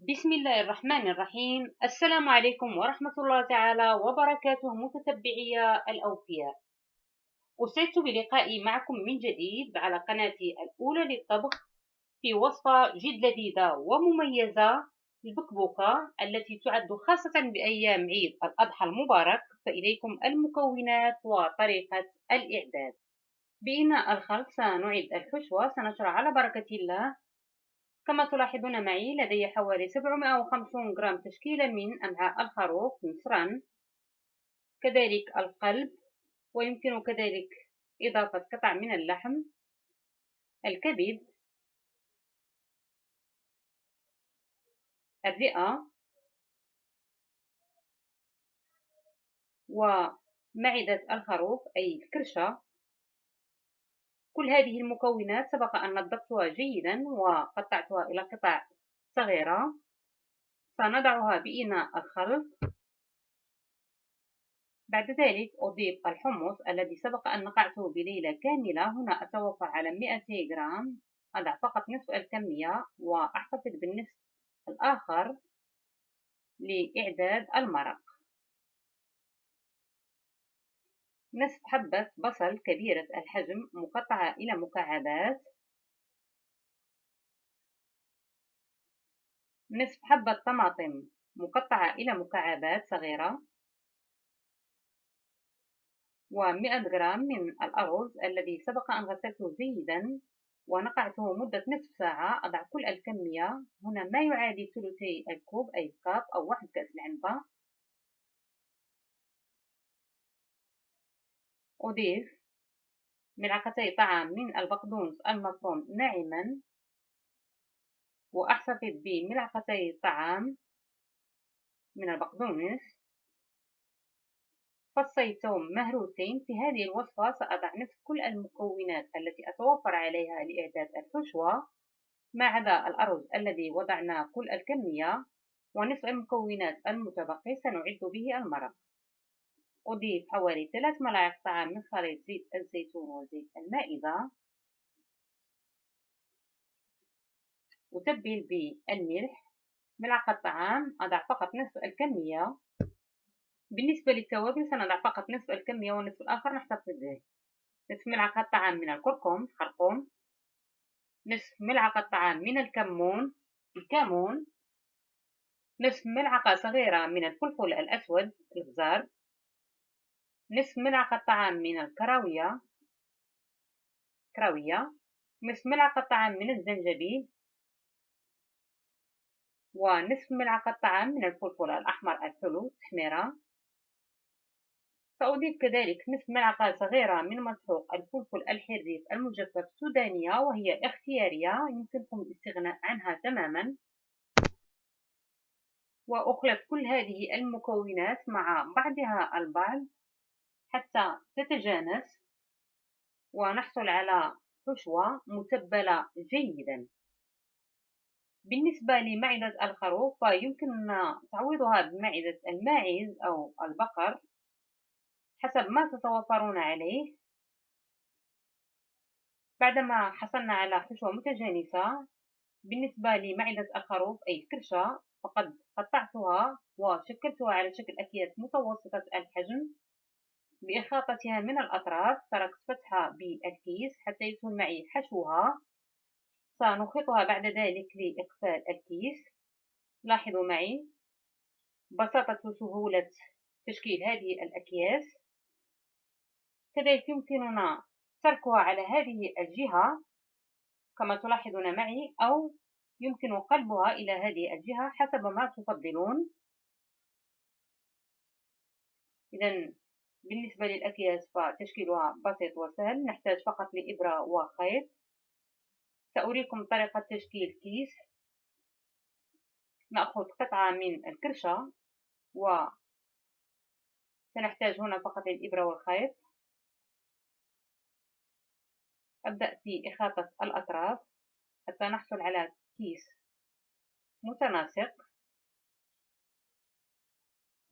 بسم الله الرحمن الرحيم. السلام عليكم ورحمة الله تعالى وبركاته متتبعي الأوفياء. أسعدت بلقائي معكم من جديد على قناتي الأولى للطبخ في وصفة جد لذيذة ومميزة، البكبوكة التي تعد خاصة بأيام عيد الأضحى المبارك. فإليكم المكونات وطريقة الإعداد. بإناء الخلط سنعد الحشوة، سنشرع على بركة الله. كما تلاحظون معي لدي حوالي 750 جرام تشكيلة من أمعاء الخروف مصرا، كذلك القلب، ويمكن كذلك إضافة قطع من اللحم، الكبد، الرئة، ومعدة الخروف أي الكرشة. كل هذه المكونات سبق أن نضفتها جيدا وقطعتها إلى قطع صغيرة. سنضعها بإناء الخلط. بعد ذلك أضيف الحمص الذي سبق أن نقعته بليلة كاملة. هنا أتوقع على 200 جرام، أضع فقط نصف الكمية وأحتفظ بالنصف الآخر لإعداد المرق. نصف حبة بصل كبيرة الحجم مقطعة إلى مكعبات، نصف حبة طماطم مقطعة إلى مكعبات صغيرة، و100 جرام من الأرز الذي سبق أن غسلته جيدا ونقعته مدة نصف ساعة. أضع كل الكمية، هنا ما يعادل ثلثي الكوب أي الكاب أو 1 كأس العنبة. أضيف ملعقتي طعام من البقدونس المفروم ناعما، وأحتفظ بملعقتي طعام من البقدونس. فصي ثوم مهروسين. في هذه الوصفة سأضع نصف كل المكونات التي أتوفر عليها لإعداد الحشوة، ما عدا الأرز الذي وضعنا كل الكمية، ونصف المكونات المتبقي سنعد به المرق. أضيف حوالي 3 ملاعق طعام من خليط زيت الزيتون وزيت المائدة. أتبل بالملح ملعقة طعام، أضع فقط نصف الكمية. بالنسبة للتوابل سنضع فقط نصف الكمية والنصف الآخر نحتفظ به. نصف ملعقة طعام من الكركم، نصف ملعقة طعام من الكمون، نصف ملعقة صغيرة من الفلفل الأسود البزار، نصف ملعقة طعام من الكراوية، نصف ملعقة طعام من الزنجبيل، ونصف ملعقة طعام من الفلفل الأحمر الحلو تحميرة. سأضيف كذلك نصف ملعقة صغيرة من مسحوق الفلفل الحريف المجفف سودانية، وهي اختيارية يمكنكم الاستغناء عنها تماما. وأخلط كل هذه المكونات مع بعضها البعض حتى تتجانس ونحصل على حشوة متبلة جيدا. بالنسبة لمعدة الخروف فيمكن تعويضها بمعدة الماعز أو البقر حسب ما تتوفرون عليه. بعدما حصلنا على حشوة متجانسة، بالنسبة لمعدة الخروف أي الكرشة فقد قطعتها وشكلتها على شكل أكياس متوسطة الحجم بإخاطتها من الأطراف. تركت فتحة بالكيس حتى يدخل معي حشوها. سنخيطها بعد ذلك لإقفال الكيس. لاحظوا معي بساطة وسهولة تشكيل هذه الأكياس. كذلك يمكننا تركها على هذه الجهة كما تلاحظون معي، أو يمكن قلبها إلى هذه الجهة حسب ما تفضلون. إذن بالنسبة للأكياس فتشكيلها بسيط وسهل، نحتاج فقط لإبرة وخيط. سأريكم طريقة تشكيل كيس. نأخذ قطعة من الكرشة وسنحتاج هنا فقط الإبرة والخيط. أبدأ في إخاطة الأطراف حتى نحصل على كيس متناسق.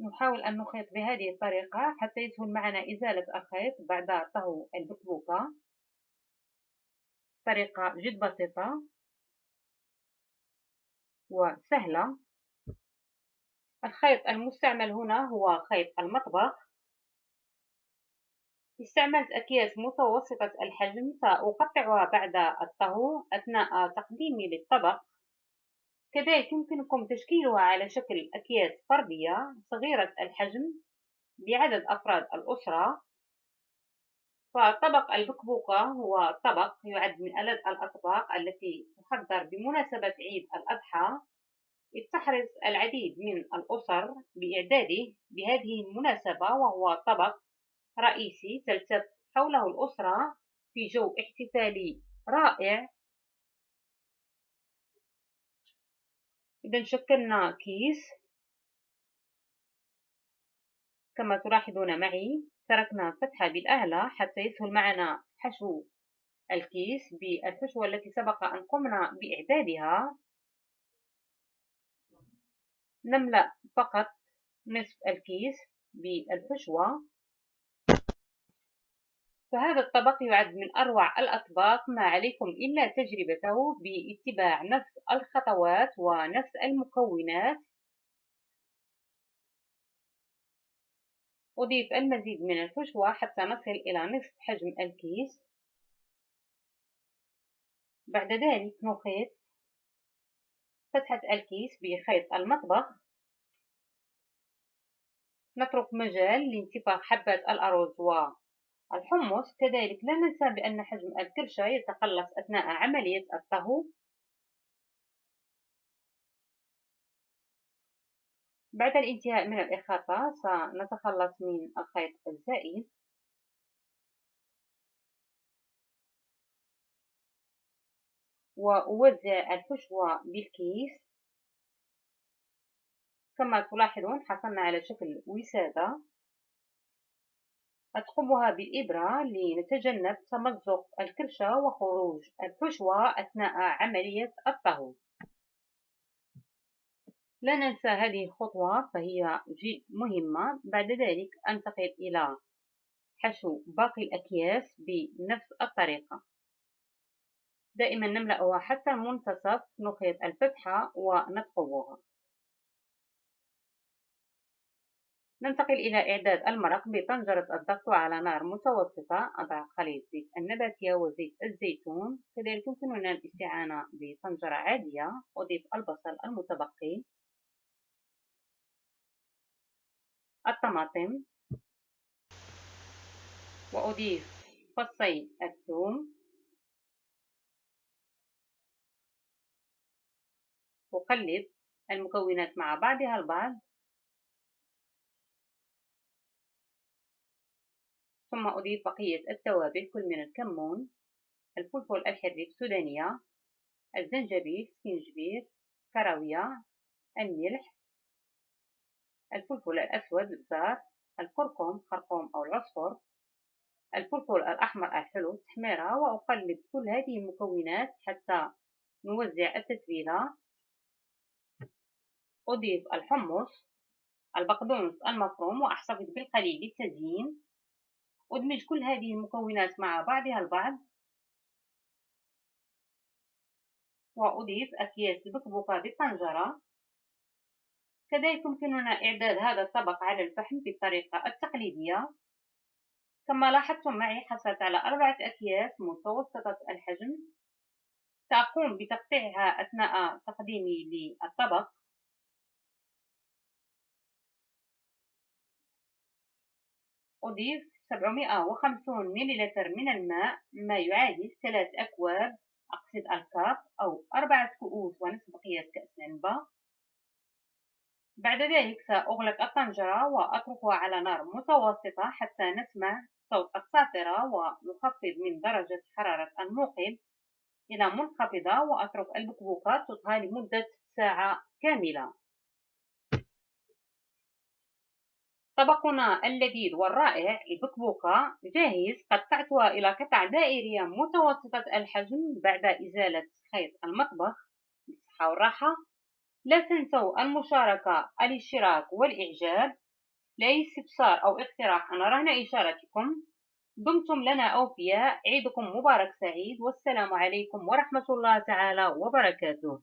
نحاول أن نخيط بهذه الطريقة حتى يسهل معنا إزالة الخيط بعد طهو البكبوكة. طريقة جد بسيطة. وسهلة. الخيط المستعمل هنا هو خيط المطبخ. استعملت أكياس متوسطة الحجم، سأقطعها بعد الطهو أثناء تقديمي للطبق. كذلك يمكنكم تشكيلها على شكل أكياس فردية صغيرة الحجم بعدد أفراد الأسرة. فطبق البكبوكة هو طبق يعد من ألذ الأطباق التي تحضر بمناسبة عيد الأضحى، إذ تحرص العديد من الأسر بإعداده بهذه المناسبة، وهو طبق رئيسي تلتف حوله الأسرة في جو احتفالي رائع. إذا شكلنا كيس كما تلاحظون معي، تركنا فتحة بالأعلى حتى يسهل معنا حشو الكيس بالحشوة التي سبق أن قمنا بإعدادها. نملأ فقط نصف الكيس بالحشوة. فهذا الطبق يعد من أروع الأطباق، ما عليكم إلا تجربته باتباع نفس الخطوات ونفس المكونات. أضيف المزيد من الحشوة حتى نصل إلى نصف حجم الكيس. بعد ذلك نخيط فتحة الكيس بخيط المطبخ. نترك مجال لانتفاخ حبات الأرز والحمص. كذلك لا ننسى بأن حجم الكرشة يتقلص أثناء عملية الطهو. بعد الانتهاء من الإخاطة سنتخلص من الخيط الزائد. وأوزع الحشوة بالكيس. كما تلاحظون حصلنا على شكل وسادة. أثقبها بالإبرة لنتجنب تمزق الكرشة وخروج الحشوة أثناء عملية الطهو. لا ننسى هذه الخطوة فهي جد مهمة. بعد ذلك أنتقل إلى حشو باقي الأكياس بنفس الطريقة. دائما نملأها حتى المنتصف، نخيط الفتحة ونثقبها. ننتقل إلى إعداد المرق بطنجرة الضغط على نار متوسطة. أضع خليط زيت النباتية وزيت الزيتون. كذلك يمكننا الاستعانة بطنجرة عادية. أضيف البصل المتبقي، الطماطم، وأضيف فصي الثوم. أقلب المكونات مع بعضها البعض، ثم أضيف بقية التوابل كل من الكمون، الفلفل الحر السودانية، الزنجبيل، سكينجبير، كراوية، الملح، الفلفل الأسود البزار، الكركم خرقوم أو العصفر، الفلفل الأحمر الحلو تحميرة. وأقلب كل هذه المكونات حتى نوزع التتبيلة. أضيف الحمص، البقدونس المفروم، وأحتفظ بالقليل للتزيين. أدمج كل هذه المكونات مع بعضها البعض، وأضيف أكياس البكبوكة بالطنجرة. كذلك يمكننا إعداد هذا الطبق على الفحم بالطريقة التقليدية. كما لاحظتم معي حصلت على 4 أكياس متوسطة الحجم. سأقوم بتقطيعها أثناء تقديمي للطبق. أضيف 750 ملل من الماء، ما يعادل 3 أكواب، أقصد الكاب، أو 4 كؤوس ونصف قياس كأس عنبة. بعد ذلك سأغلق الطنجرة وأتركها على نار متوسطة حتى نسمع صوت الصافرة، ونخفض من درجة حرارة الموقد إلى منخفضة، وأترك البكبوكة تطهى لمدة ساعة كاملة. طبقنا اللذيذ والرائع البكبوكة جاهز. قطعتها إلى قطع دائرية متوسطة الحجم بعد إزالة خيط المطبخ. بالصحة والراحة. لا تنسوا المشاركة، الاشتراك والإعجاب. لأي استفسار أو اقتراح أنا رهن إشارتكم. دمتم لنا أوفياء. عيدكم مبارك سعيد، والسلام عليكم ورحمة الله تعالى وبركاته.